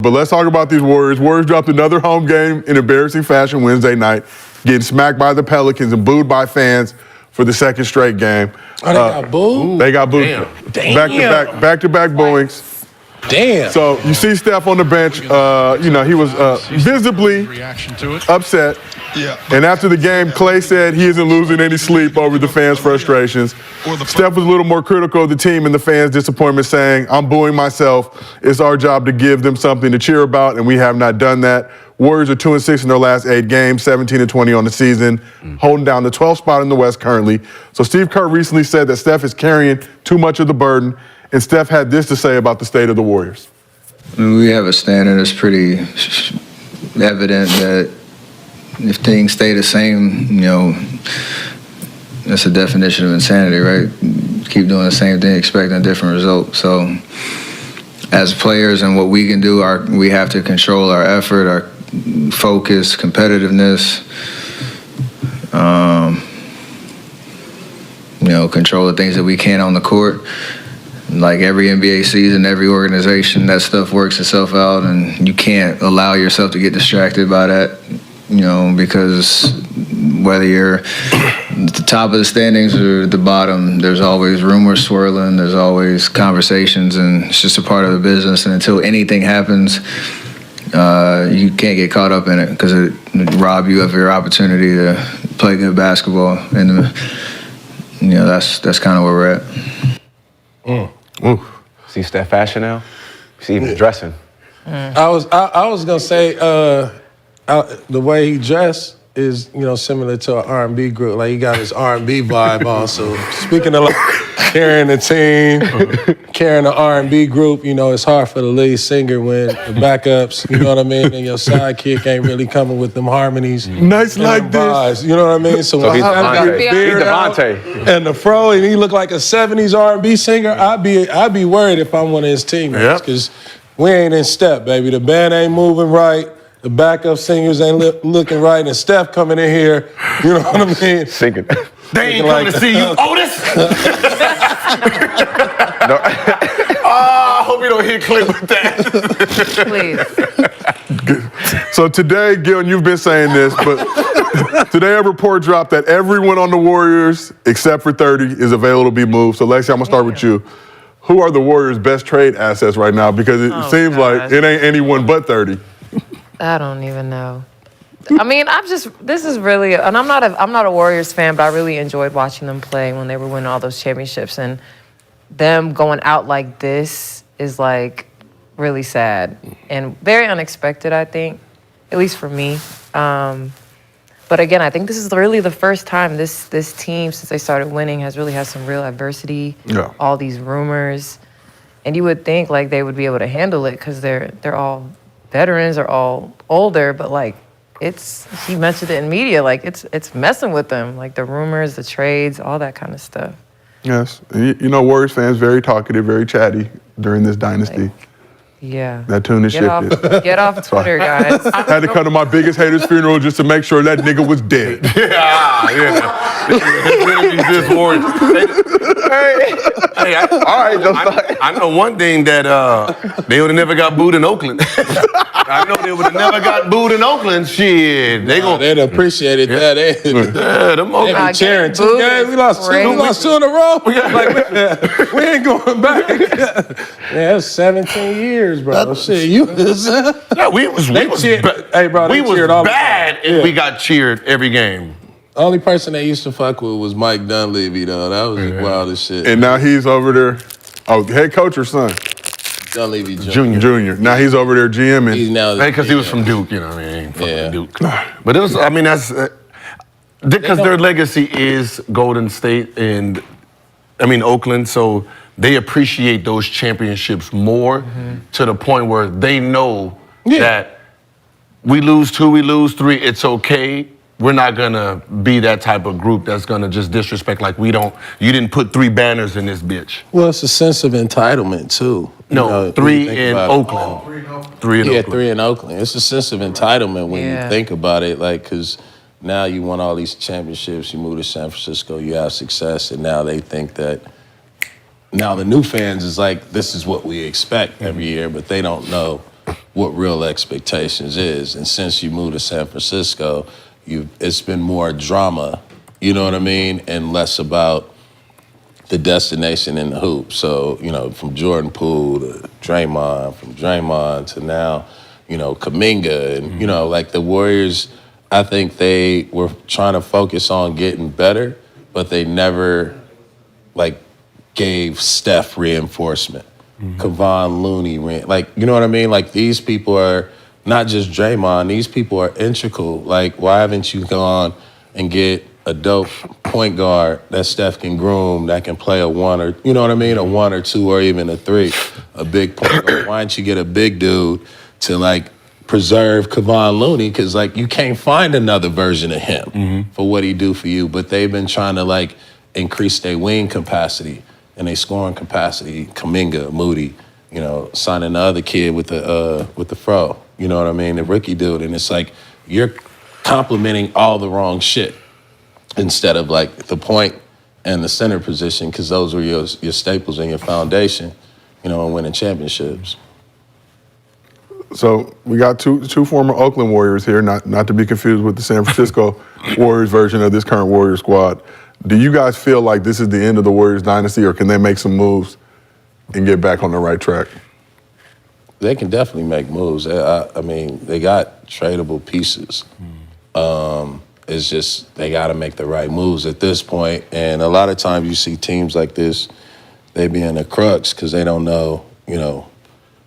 But let's talk about these Warriors. Warriors dropped another home game in embarrassing fashion Wednesday night, getting smacked by the Pelicans and booed by fans for the second straight game. Oh, they got booed? They got booed. Damn. Back-to-back booings. Damn. So you see Steph on the bench. He was visibly upset. Yeah. And after the game, Klay said he isn't losing any sleep over the fans' frustrations. Steph was a little more critical of the team and the fans' disappointment, saying, "I'm booing myself. It's our job to give them something to cheer about, and we have not done that." Warriors are 2-6 in their last 8 games, 17-20 on the season, holding down the 12th spot in the West currently. So Steve Kerr recently said that Steph is carrying too much of the burden, and Steph had this to say about the state of the Warriors. We have a standard that's pretty evident that if things stay the same, that's a definition of insanity, right? Keep doing the same thing, expecting a different result. So as players and what we can do, we have to control our effort, our focus, competitiveness, control the things that we can on the court. Like every NBA season, every organization, that stuff works itself out, and you can't allow yourself to get distracted by that, because whether you're at the top of the standings or at the bottom, there's always rumors swirling, there's always conversations, and it's just a part of the business. And until anything happens, you can't get caught up in it because it robs you of your opportunity to play good basketball. And that's kind of where we're at. See Steph fashion now? See him dressing. I was gonna say the way he dressed is similar to an R&B group. Like he got his R&B vibe on. So speaking of carrying the team, carrying the R&B group, it's hard for the lead singer when the backups, you know what I mean, and your sidekick ain't really coming with them harmonies. Nice like this. You know what I mean? So he's Devontae. He's Devontae. and the fro, and he look like a 70s R&B singer. I'd be worried if I'm one of his teammates because we ain't in step, baby. The band ain't moving right. The backup singers ain't looking right, and Steph coming in here, you know what I mean? Singing. They ain't coming to see you, Otis. I hope you don't hit Klay with that. Please. So today, Gil, and you've been saying this, but today a report dropped that everyone on the Warriors, except for 30, is available to be moved. So Lexi, I'm gonna start with you. Who are the Warriors' best trade assets right now? Because it seems like it ain't anyone but 30. I don't even know. I mean, this is really, and I'm not a Warriors fan, but I really enjoyed watching them play when they were winning all those championships, and them going out like this is like really sad and very unexpected, I think, at least for me. But again, I think this is really the first time this team, since they started winning, has really had some real adversity. Yeah. All these rumors, and you would think like they would be able to handle it because they're all veterans, are all older, but like he mentioned it in media, like it's messing with them, like the rumors, the trades, all that kind of stuff. Yes. Warriors fans, very talkative, very chatty during this dynasty. Yeah. That tune is shifted. Get off Twitter, guys. I had to come to my biggest hater's funeral just to make sure that nigga was dead. This Warriors. Hey, I know one thing that they would have never got booed in Oakland. I know they would have never got booed in Oakland. Shit, they'd appreciated that. Them Oakland. They be cheering 2 games. We lost 2 in a row. We ain't going back. Yeah, it's 17 years, bro. Shit, we was bad, and we got cheered every game. The only person they used to fuck with was Mike Dunleavy, though. That was the wildest shit. And now he's over there. Oh, head coach or son? Dunleavy Junior. Now he's over there GMing. He's now because he was from Duke, you know what I mean? Fucking Duke. But it was, that's because their legacy is Golden State and, Oakland, so they appreciate those championships more to the point where they know that we lose 2, we lose 3, it's okay. We're not gonna be that type of group that's gonna just disrespect like you didn't put 3 banners in this bitch. Well, it's a sense of entitlement too. No, 3 in Oakland. 3 in Oakland. 3 in Oakland. It's a sense of entitlement when you think about it, like, because now you won all these championships, you moved to San Francisco, you have success, and now they think that now the new fans is like, this is what we expect every year, but they don't know what real expectations is. And since you moved to San Francisco, it's been more drama, you know what I mean, and less about the destination in the hoop. So, from Jordan Poole to Draymond, from Draymond to now, Kuminga, and, like the Warriors, I think they were trying to focus on getting better, but they never, gave Steph reinforcement. Kevon Looney, you know what I mean? Like, these people are not just Draymond, these people are integral. Like, why haven't you gone and get a dope point guard that Steph can groom, that can play a 1 or, you know what I mean? A 1 or 2 or even a 3, a big point guard. Why don't you get a big dude to, preserve Kevon Looney? Because, you can't find another version of him for what he do for you. But they've been trying to, increase their wing capacity and their scoring capacity. Kuminga, Moody, signing the other kid with the fro. You know what I mean? The rookie dude. And it's you're complimenting all the wrong shit instead of the point and the center position, because those were your staples and your foundation, and winning championships. So we got two former Oakland Warriors here, not to be confused with the San Francisco Warriors version of this current Warrior squad. Do you guys feel like this is the end of the Warriors dynasty, or can they make some moves and get back on the right track? They can definitely make moves. I mean, they got tradable pieces. It's just they got to make the right moves at this point. And a lot of times you see teams like this, they be in a crux because they don't know,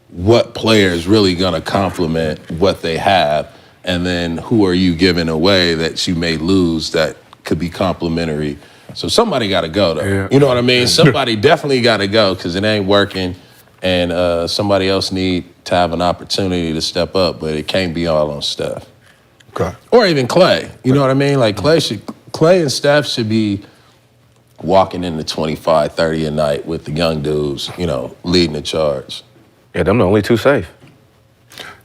what player is really going to complement what they have, and then who are you giving away that you may lose that could be complimentary. So somebody got to go, though. Yeah. You know what I mean? Somebody definitely got to go because it ain't working, and somebody else need to have an opportunity to step up, but it can't be all on Steph. Okay. Or even Klay. You know what I mean? Klay and Steph should be walking into 25, 30 a night with the young dudes, leading the charge. Yeah, them the only two safe.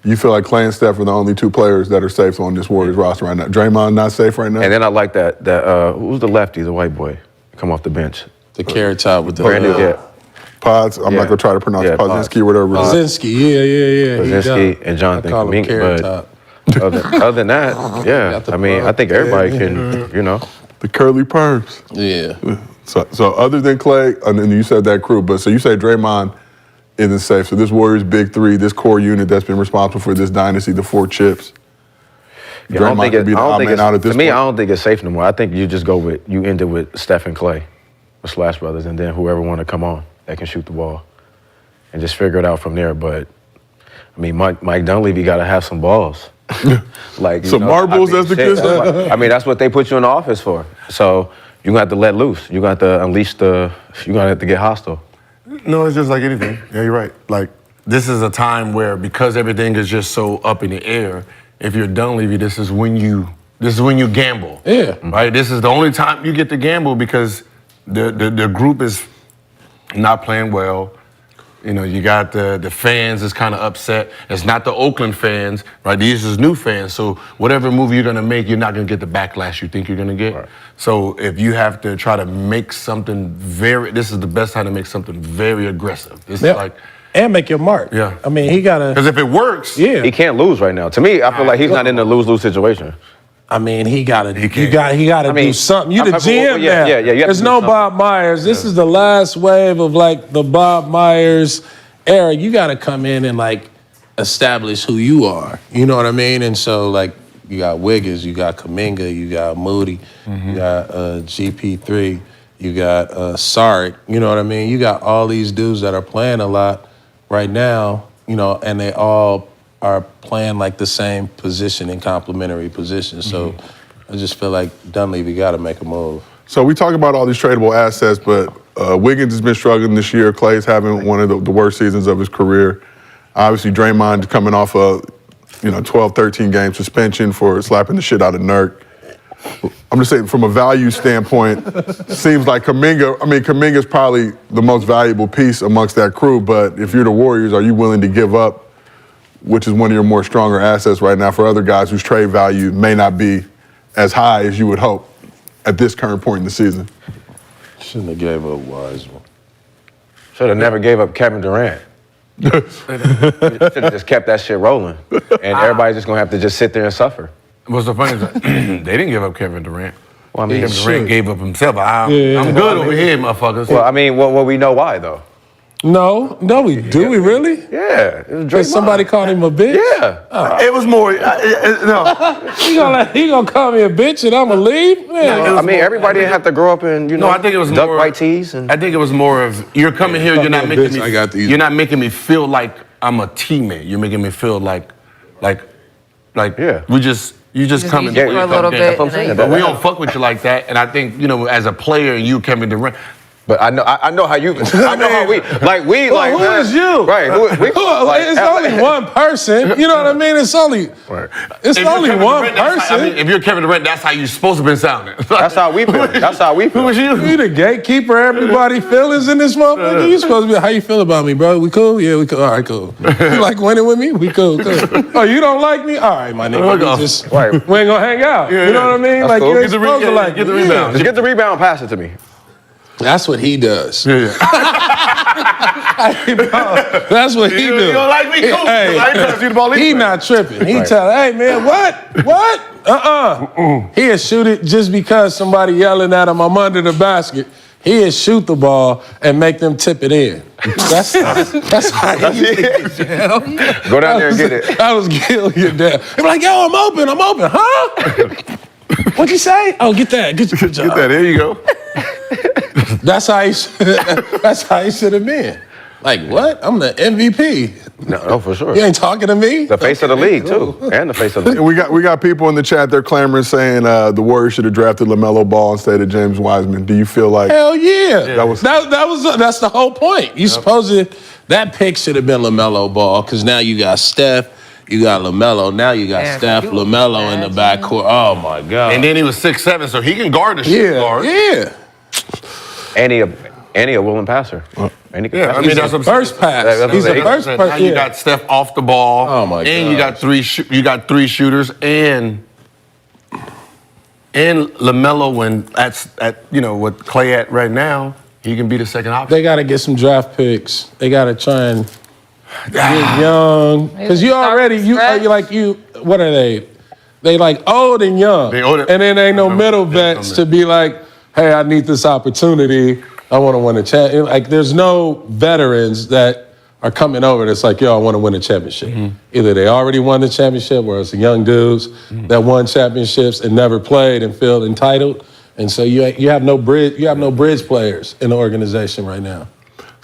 You feel like Klay and Steph are the only two players that are safe on this Warriors roster right now? Draymond not safe right now? And then I like that who's the lefty, the white boy, come off the bench. The carrot top with the Brandon, yeah. Pods, I'm not going to try to pronounce Podzinski or whatever. Podzinski, yeah. Kuminga and Jonathan Kuminga. But other than that, yeah. I mean, I think everybody can, The curly perms. Yeah. So other than Klay, and then you said that crew, but so you say Draymond isn't safe. So this Warriors big three, this core unit that's been responsible for this dynasty, the 4 chips. Yeah, Draymond could be the odd man out at this point. To me, I don't think it's safe no more. I think you just you end it with Steph and Klay, the Splash Brothers, and then whoever want to come on that can shoot the ball, and just figure it out from there. But I mean, Mike Dunleavy got to have some balls, some marbles, as the kids say. I mean, that's what they put you in the office for. So you got to let loose. You got to unleash you got to have to get hostile. No, it's just like anything. Yeah, you're right. This is a time where, because everything is just so up in the air, if you're Dunleavy, this is when you gamble. Yeah. Right? This is the only time you get to gamble because the group is not playing well. You got the fans is kind of upset. It's not the Oakland fans, right? These is new fans. So whatever move you're gonna make, you're not gonna get the backlash you think you're gonna get. Right. So if you have to try to make something this is the best time to make something very aggressive. This is and make your mark. Yeah. I mean, he gotta. Because if it works, he can't lose right now. To me, I feel like he's not in a lose-lose situation. I mean, he gotta do something. You the GM now. Yeah. There's no Bob Myers. This is the last wave of the Bob Myers era. You gotta come in and establish who you are. You know what I mean? And so you got Wiggins, you got Kuminga, you got Moody, you got GP3, you got Sark. You know what I mean? You got all these dudes that are playing a lot right now. And they all are playing the same position in complementary positions. So I just feel like Dunleavy got to make a move. So we talk about all these tradable assets, but Wiggins has been struggling this year. Klay's having one of the worst seasons of his career. Obviously, Draymond coming off a 12, 13 game suspension for slapping the shit out of Nurk. I'm just saying, from a value standpoint, seems like Kuminga's probably the most valuable piece amongst that crew, but if you're the Warriors, are you willing to give up, which is one of your more stronger assets right now, for other guys whose trade value may not be as high as you would hope at this current point in the season? Shouldn't have gave up Wiseman. Should have never gave up Kevin Durant. Should have just kept that shit rolling, and everybody's just gonna have to just sit there and suffer. What's so funny is that they didn't give up Kevin Durant. Well, I mean, Kevin Durant gave up himself. I'm Yeah. good over here, motherfuckers. Well, I mean, well, we know why though. No, we do. We really? Yeah, it was Draymond. Because somebody called him a bitch? Yeah. It was more. No. He gonna call me a bitch and I'ma leave? Man. I mean, everybody didn't have to grow up in, No, I think it was duck more white tees. And I think it was more of you're coming here. You're not making me. I got these. You're not making me feel like I'm a teammate. You're making me feel like, Yeah. You just come and use it for a little bit. That's what I'm saying. But we don't fuck with you like that. And I think as a player, and you Kevin Durant. But I know how you. I know how we like. We like. Who man, is you? Right. It's only one person. You know what I mean? It's only. Right. It's If only you're Kevin one Durant, that's person. how- if you're Kevin Durant, that's how you're supposed to be sounding. That's how we feel. That's how we feel. Who was you? You the gatekeeper. Everybody feelings in this motherfucker. You supposed to be. How you feel about me, bro? We cool? Yeah, we cool. All right, cool. You like winning with me? We cool. Oh, you don't like me? All right, my nigga. We ain't gonna hang out. You know what I mean? That's Like cool. you ain't supposed to like get the me. rebound. Just get the rebound and pass it to me. That's what he does. That's what he do. You don't like me? Cool. Hey, I ain't trying to shoot the ball he either. not tripping. He tell, hey man, what? He'll shoot it just because somebody yelling at him, I'm under the basket. He'll shoot the ball and make them tip it in. That's how he Go down there and get it. That was Gil, your dad. He be like, yo, I'm open, huh? What'd you say? Oh, get that. Get your job. Get that. There you go. That's how he should have been. Like, what? I'm the MVP. No, for sure. You ain't talking to me? The face of the league too, and the face of the league. And we got people in the chat. They're clamoring, saying the Warriors should have drafted LaMelo Ball instead of James Wiseman. Do you feel like Hell yeah. That's That's the whole point. You supposed that pick should have been LaMelo Ball because now you got Steph, you got LaMelo, now you got Man, Steph, you LaMelo in the backcourt. Oh my God. And then he was 6'7", so he can guard the shooting guard. Yeah. And he a willing passer. And he can Yeah, pass. I mean that's what I'm saying. First pass. That's He's what the I'm first Now person. you got Steph off the ball. Oh, my And you got three shooters and LaMelo when at with Klay at right now, he can be the second option. They got to get some draft picks. They got to try and get young. Because you already, what are they? They like old and young. They old- and then ain't no middle vets to be like, hey, I need this opportunity. I want to win a championship. Like, there's no veterans that are coming over that's like, yo, I want to win a championship. Either they already won the championship, or it's the young dudes that won championships and never played and feel entitled. And so you have no bridge players in the organization right now.